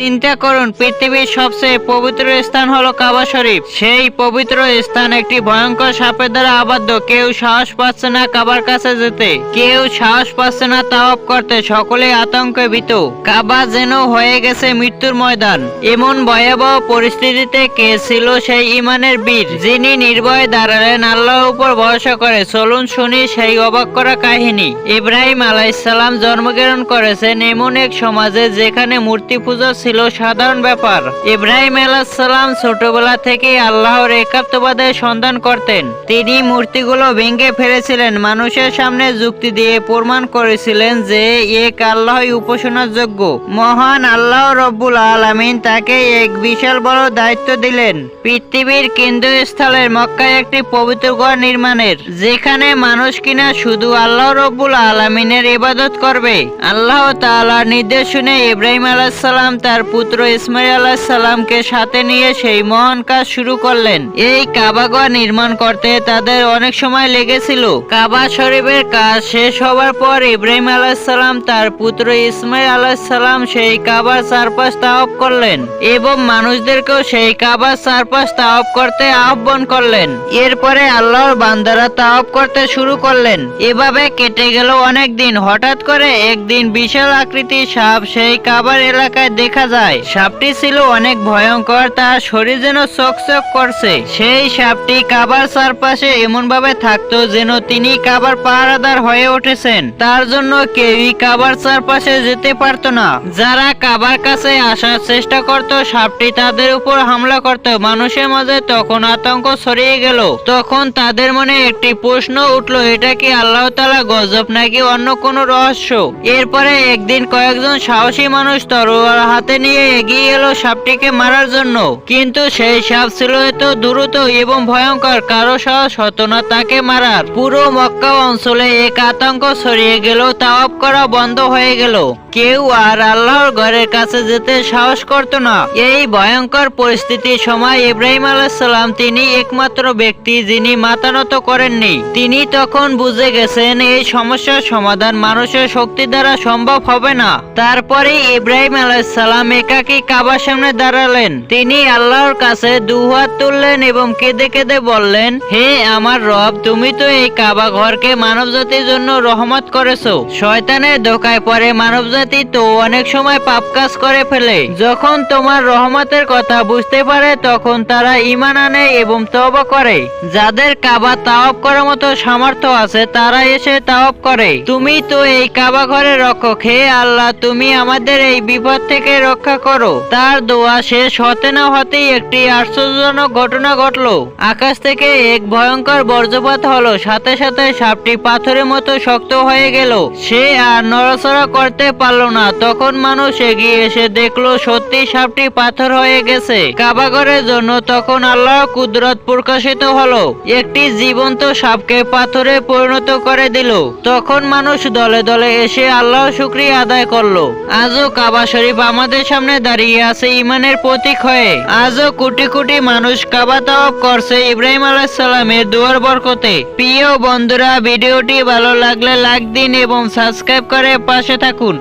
চিন্তা করুন, পৃথিবীর সবচেয়ে পবিত্র স্থান হলো কাবা শরীফ। সেই পবিত্র স্থান একটি ভয়ঙ্কর সাপের দ্বারা আবদ্ধ। কেউ সাহস পাচ্ছে না কাবার কাছে যেতে, কেউ সাহস পাচ্ছে না তাওয়াফ করতে। সকলে আতঙ্কে ভীত। কাবা যেন হয়ে গেছে মৃত্যুর ময়দান। এমন ভয়াবহ পরিস্থিতিতে কে ছিল সেই ইমানের বীর, যিনি নির্ভয়ে দাঁড়ালেন আল্লাহর উপর ভরসা করে? চলুন শুনি সেই অবাক করা কাহিনী। ইব্রাহিম আলাইহিসসালাম জন্মগ্রহণ করেছেন এমন এক সমাজে যেখানে মূর্তি পূজা ছিল সাধারণ ব্যাপার। ইব্রাহিম আলাইহিসসালাম ছোটবেলা থেকেই আল্লাহর একাত্মবাদের সন্ধান করতেন। তিনি মূর্তিগুলো ভেঙে ফেলেছিলেন, মানুষের সামনে যুক্তি দিয়ে প্রমাণ করেছিলেন যে এক আল্লাহই উপাসনার যোগ্য। মহান আল্লাহ রব্বুল আলামিন তাকে এক বিশাল বড় দায়িত্ব দিলেন, পৃথিবীর কেন্দ্রস্থলের মক্কায় একটি পবিত্র ঘর নির্মাণের, যেখানে মানুষ কিনা শুধু আল্লাহ রব্বুল আলামিনের ইবাদত করবে। আল্লাহ তাআলার নির্দেশ শুনে ইব্রাহিম আলাইহিসসালাম তার পুত্র ইসমাইল আলাইহিসসালামকে সাথে নিয়ে সেই মহান কাজ শুরু করলেন। এই কাবা ঘর নির্মাণ করতে তাদের অনেক সময় লেগেছিল। কাবা শরীফের কাজ শেষ হওয়ার পর ইব্রাহিম আলাইহিসসালাম তার পুত্র ইসমাইল আলাইহিসসালাম সেই কাবার চারপাশ তাওয়াফ করলেন এবং মানুষদেরকেও সেই কাবার চারপাশ তাওয়াফ করতে আহ্বান করলেন। এরপরে আল্লাহর বান্দারা তাওয়াফ করতে শুরু করলেন। এভাবে কেটে গেল অনেক দিন। হঠাৎ করে একদিন বিশাল আকৃতির সাপ সেই কাবার এলাকায় দেখা যায়। সাপটি ছিল অনেক ভয়ঙ্কর, তার শরীর যেন চকচক করছে। সেই সাপটি কাবার চারপাশে এমন ভাবে থাকতো যেন তিনি কাবার পাহারাদার হয়ে উঠেছেন। তার জন্য কেউই কাবার চারপাশে যেতে পারত না। যারা কাবার কাছে আসার চেষ্টা করত সাপটি তাদের উপর হামলা করত। মানুষের মাঝে তখন আতঙ্ক ছড়িয়ে গেল। তখন তাদের মনে একটি প্রশ্ন উঠলো, এটা কি আল্লাহ তাআলা গজব নাকি অন্য কোনো রহস্য? এরপরে একদিন কয়েকজন সাহসী মানুষ তরোয়ার হাতে নিয়ে এগিয়ে এলো সাপটিকে মারার জন্য। কিন্তু সেই সাপ ছিল এত দ্রুত এবং ভয়ঙ্কর, কারো সাহস হতো না তাকে মারার। পুরো মক্কা অঞ্চলে এক আতঙ্ক ছড়িয়ে গেল। তাওয়াফ করা বন্ধ হয়ে গেল। কেউ আর আল্লাহর ঘরের কাছে যেতে সাহস করত না। এই ভয়ঙ্কর পরিস্থিতির সময় ইব্রাহিম আলাইহিসসালাম তিনি একমাত্র ব্যক্তি যিনি মাথা নত করেননি। তিনি তখন বুঝে গেছেন এই সমস্যার সমাধান মানুষের শক্তি দ্বারা সম্ভব হবে না। তারপরে ইব্রাহিম আলাইহিসসালাম একাকী কাবার সামনে দাঁড়ালেন। তিনি আল্লাহর কাছে দুহাত তুললেন এবং কেঁদে কেঁদে বললেন, হে আমার রব, তুমি তো এই কাবা ঘরকে মানবজাতির জন্য রহমত করেছো। শয়তানের ধোঁকায় পড়ে মানবজাতি তো অনেক সময় পাপ কাজ করে ফেলে। যখন তোমার রহমতের কথা বুঝতে পারে তখন তারা ঈমান আনে এবং তওবা করে। যাদের কাবা তাওয়াফ করার মতো সামর্থ্য আছে তারা এসে তাওয়াফ করে। তুমি তো এই কাবা ঘরের রক্ষক, হে আল্লাহ, তুমি আমাদের এই বিপদ থেকে রক্ষা করো। তার দোয়া শেষ হতে না হতেই একটি আশ্চর্যজনক ঘটনা ঘটলো। আকাশ থেকে এক ভয়ঙ্কর বজ্রপাত হলো। সাথে সাথে সাপটি পাথরের মতো শক্ত হয়ে গেল। সে আর নড়াচড়া করতে পারল না। তখন মানুষ এগিয়ে এসে দেখলো সত্যি সাপটি পাথর হয়ে গেছে। কাবা ঘরের জন্য তখন আল্লাহর কুদরত প্রকাশিত হলো। একটি জীবন্ত সাপকে পাথরে পরিণত করে দিল। তখন মানুষ দলে দলে এসে আল্লাহর শুকরিয়া আদায় করলো। আজও কাবা শরীফ আমাদের সামনে দাঁড়িয়ে আছে ঈমানের প্রতীক হয়ে। আজও কোটি কোটি মানুষ কাবা তাওয়াফ করছে ইব্রাহিম আলাইহিসসালামের দোয়ার বরকতে। প্রিয় বন্ধুরা, ভিডিওটি ভালো লাগলে লাইক দিন এবং সাবস্ক্রাইব করে পাশে থাকুন।